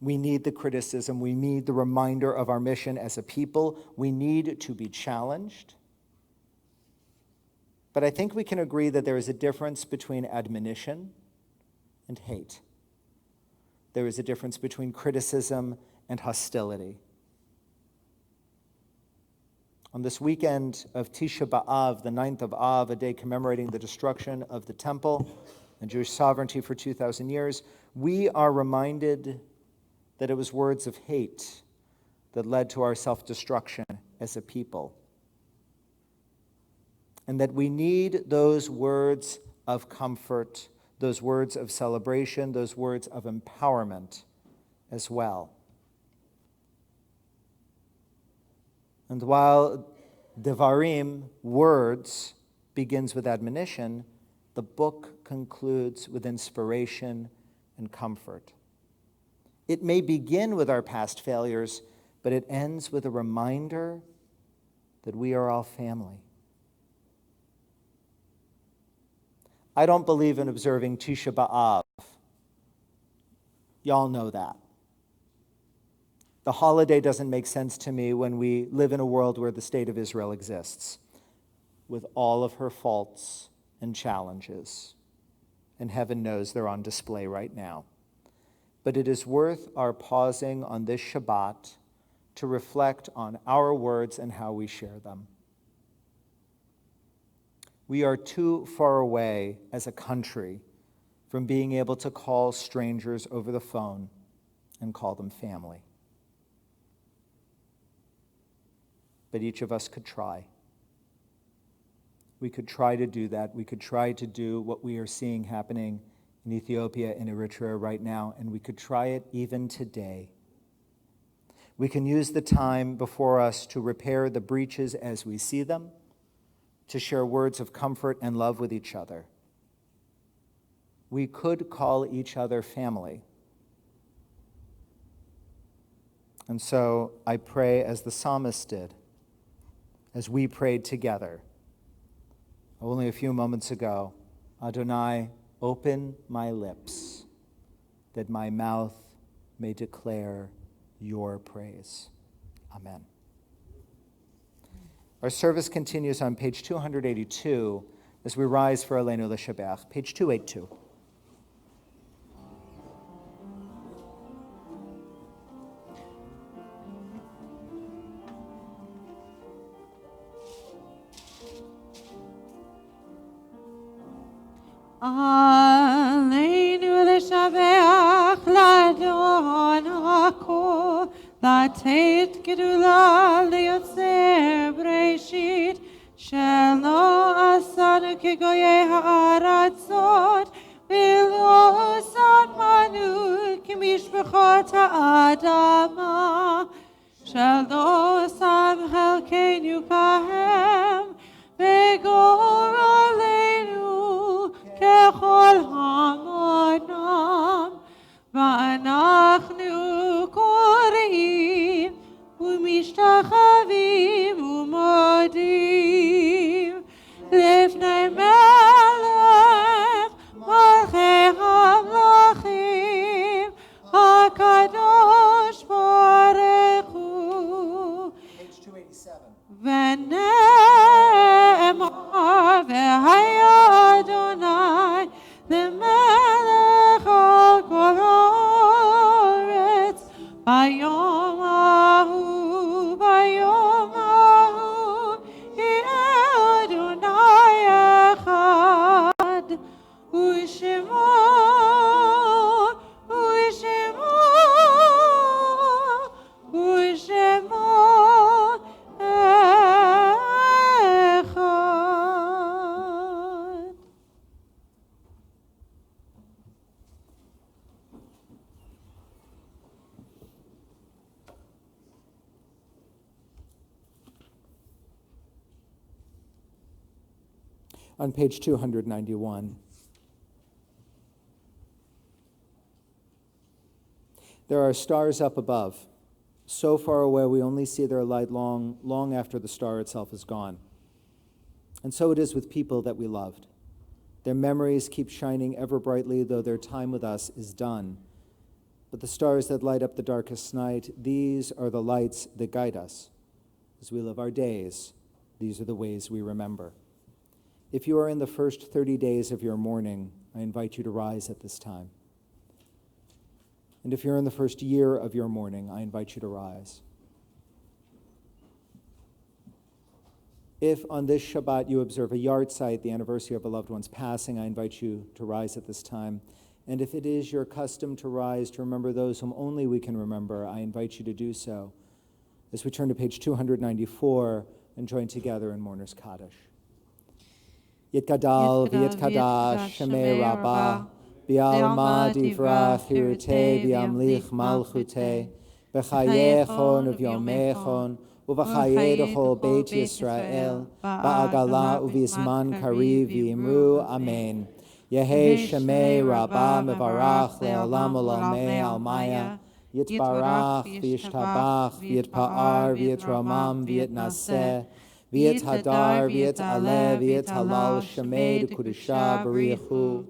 We need the criticism. We need the reminder of our mission as a people. We need to be challenged. But I think we can agree that there is a difference between admonition and hate. There is a difference between criticism and hostility. On this weekend of Tisha B'Av, the 9th of Av, a day commemorating the destruction of the temple and Jewish sovereignty for 2,000 years, we are reminded that it was words of hate that led to our self-destruction as a people. And that we need those words of comfort, those words of celebration, those words of empowerment as well. And while Devarim, words, begins with admonition, the book concludes with inspiration and comfort. It may begin with our past failures, but it ends with a reminder that we are all family. I don't believe in observing Tisha B'Av. Y'all know that. The holiday doesn't make sense to me when we live in a world where the state of Israel exists, with all of her faults and challenges. And heaven knows they're on display right now. But it is worth our pausing on this Shabbat to reflect on our words and how we share them. We are too far away as a country from being able to call strangers over the phone and call them family. But each of us could try. We could try to do that. We could try to do what we are seeing happening in Ethiopia and Eritrea right now, and we could try it even today. We can use the time before us to repair the breaches as we see them, to share words of comfort and love with each other. We could call each other family. And so I pray as the psalmist did, as we prayed together only a few moments ago, Adonai, open my lips, that my mouth may declare your praise. Amen. Our service continues on page 282 as we rise for Aleinu L'Shabach, page 282. Aleinu l'shabeach l'Adon hakol, לתת גדולה ליוצר בראשית, שלא עשנו כגויי הארצות, ולא שמנו כמשפחות האדמה, שלא שם חלקנו כהם, וגורלנו ככל המונם, ואנחנו קוראים ומשתחווים ומודים לפני מלך מלכי המלכים הקדוש ברוך הוא. ונאמר והיה אדוני למלך על כל הארץ ביום ההוא יהיה אדוני אחד ושמו אחד. On page 291. There are stars up above, so far away we only see their light long after the star itself is gone. And so it is with people that we loved. Their memories keep shining ever brightly, though their time with us is done. But the stars that light up the darkest night, these are the lights that guide us. As we live our days, these are the ways we remember. If you are in the first 30 days of your mourning, I invite you to rise at this time. And if you're in the first year of your mourning, I invite you to rise. If on this Shabbat you observe a yahrzeit, the anniversary of a loved one's passing, I invite you to rise at this time. And if it is your custom to rise to remember those whom only we can remember, I invite you to do so as we turn to page 294 and join together in Mourner's Kaddish. Yitkadal v'yitkadash shemei rabbah, bi'alma divrach hirutei v'yamlich malchutei, b'chayechon uv'yomechon, uv'chayedocho beit Yisrael, ba'agala uv'yizman kariv v'yimru, amen. Yehei shemei rabbah mevarach le'olam olamei almaya, yitbarach v'yishtabach v'yitpa'ar v'yitramam v'yitnaseh, V'yit hadar, v'yit aleh, v'yit halal, shemei d'kudusha b'richu,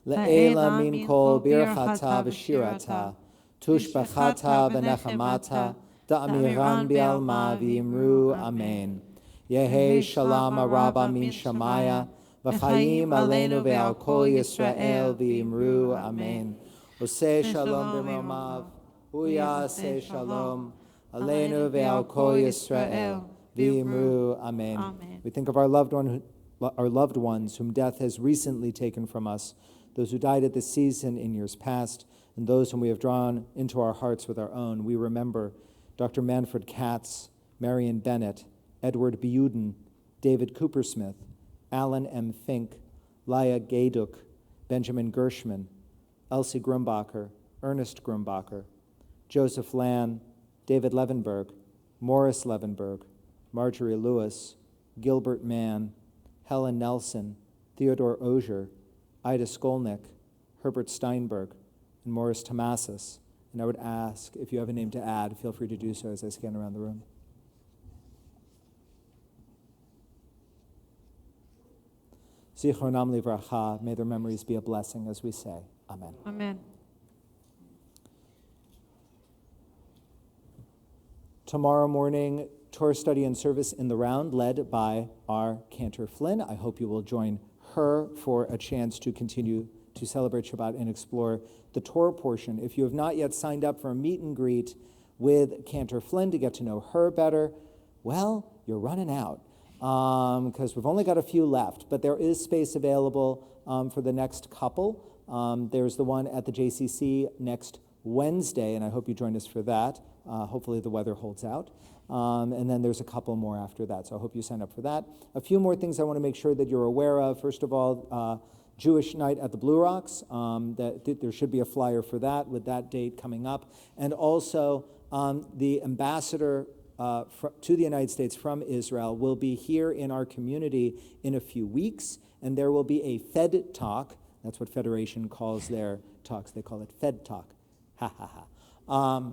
le'ela min kol birchata v'shirata, tushbachata v'nechamata, da'amiran bi'alma v'yimru, amen. Yehi shalom araba min shamaya, v'chayim aleinu ve'al kol Yisrael v'yimru, amen. Oseh shalom b'mromav, hu ya'aseh shalom, aleinu ve'al kol Yisrael. V'yimru, amen. Amen. We think of our loved ones whom death has recently taken from us, those who died at this season in years past, and those whom we have drawn into our hearts with our own. We remember Dr. Manfred Katz, Marion Bennett, Edward Beuden, David Coopersmith, Alan M. Fink, Laya Gayduk, Benjamin Gershman, Elsie Grumbacher, Ernest Grumbacher, Joseph Land, David Levenberg, Morris Levenberg, Marjorie Lewis, Gilbert Mann, Helen Nelson, Theodore Ogier, Ida Skolnick, Herbert Steinberg, and Morris Tomasis. And I would ask, if you have a name to add, feel free to do so as I scan around the room. Zichronam livracha. May their memories be a blessing as we say, amen. Amen. Tomorrow morning, Torah study and service in the round led by our Cantor Flynn. I hope you will join her for a chance to continue to celebrate Shabbat and explore the Torah portion. If you have not yet signed up for a meet and greet with Cantor Flynn to get to know her better, well, you're running out because we've only got a few left, but there is space available for the next couple. There's the one at the JCC next Wednesday, and I hope you join us for that. Hopefully the weather holds out. And then there's a couple more after that, so I hope you sign up for that. A few more things I want to make sure that you're aware of. First of all, Jewish Night at the Blue Rocks. There should be a flyer for that with that date coming up. And also, the ambassador to the United States from Israel will be here in our community in a few weeks, and there will be a Fed Talk. That's what Federation calls their talks. They call it Fed Talk. Ha, ha, ha.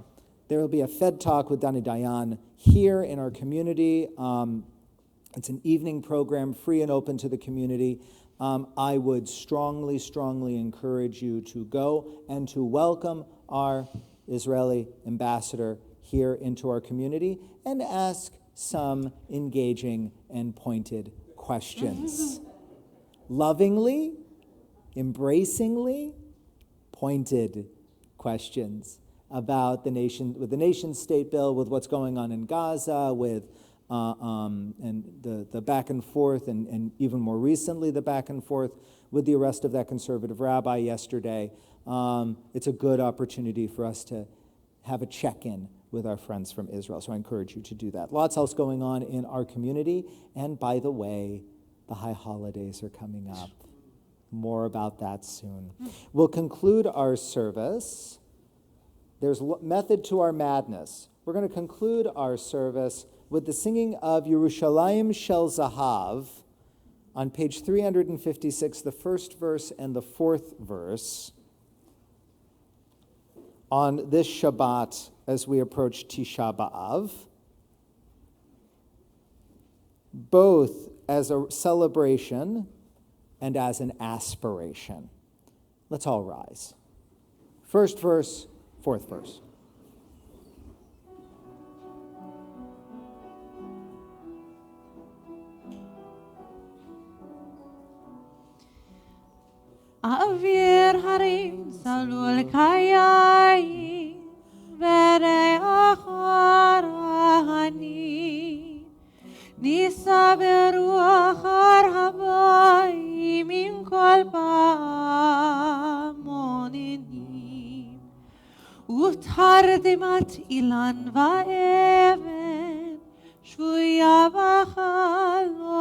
There will be a Fed Talk with Dani Dayan here in our community. It's an evening program, free and open to the community. I would strongly, strongly encourage you to go and to welcome our Israeli ambassador here into our community and ask some engaging and pointed questions. Lovingly, embracingly, pointed questions about the nation state bill, with what's going on in Gaza, with and the back and forth, and even more recently the back and forth with the arrest of that conservative rabbi yesterday. It's a good opportunity for us to have a check-in with our friends from Israel, so I encourage you to do that. Lots else going on in our community, and by the way, the high holidays are coming up. More about that soon. We'll conclude our service. There's method to our madness. We're going to conclude our service with the singing of Yerushalayim Shel Zahav on page 356, the first verse and the fourth verse, on this Shabbat as we approach Tisha B'Av, both as a celebration and as an aspiration. Let's all rise. First verse, fourth verse. Avir harim salul kayai vere acharani nisa beruach harhavai min kol pamonini uthardimat ilan vaeven shvuya b'chaloma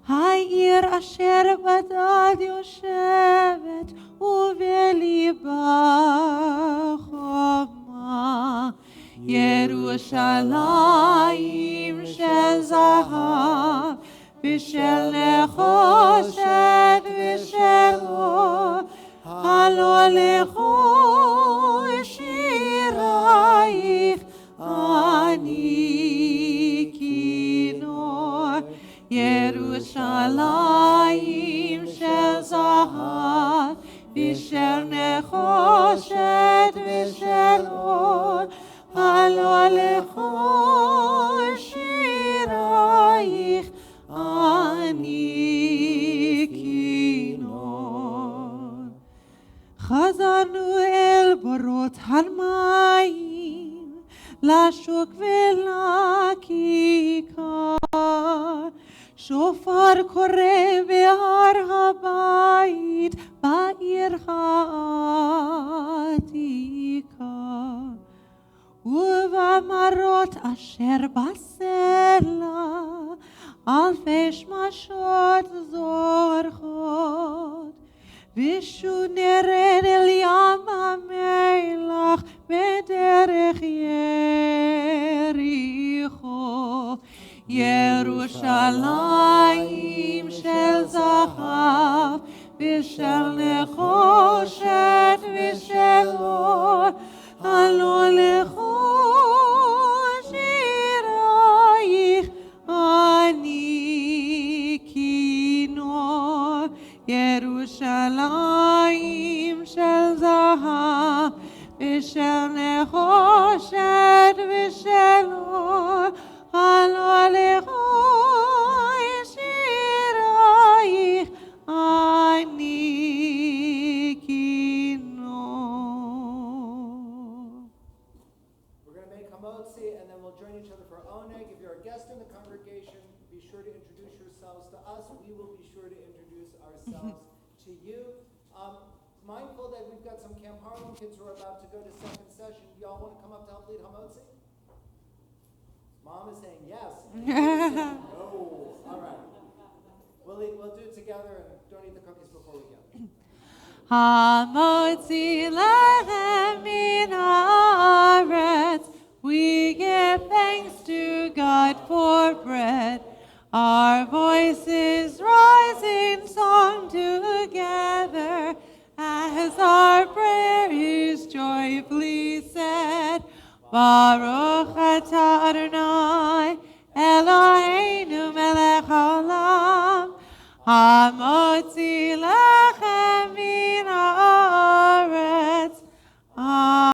העיר אשר בדד יושבת ובליבה חומה ירושלים של זהב ושל נחושת ושל אור הלא לכו שירייך אני כינור ירושלים של זהב ושל נחושת ושל אור הלא לכו שירייך אני כינור. חזרנו אל בורות המים לשוק ולכיכר שופר קורא בהר הבית בעיר העתיקה ובמרות אשר בסלע אלפי שמשות זורחות ושוב נרד אל ים המלח בדרך יריחו ירושלים של זהב ושל נחושת ושל אור הלא לכו שירייך אני Hamotzi, and then we'll join each other for Oneg. If you're a guest in the congregation, be sure to introduce yourselves to us. We will be sure to introduce ourselves to you. Mindful that we've got some Camp Harlem kids who are about to go to second session. Y'all want to come up to help lead Hamotzi? Mom is saying yes. And you're saying no. All right. We'll do it together, and don't eat the cookies before we go. Hamotzi lechem min haaretz. We give thanks to God for bread. Our voices rise in song together as our prayer is joyfully said. Baruch atah Adonai Eloheinu melech haolam hamotzi lechem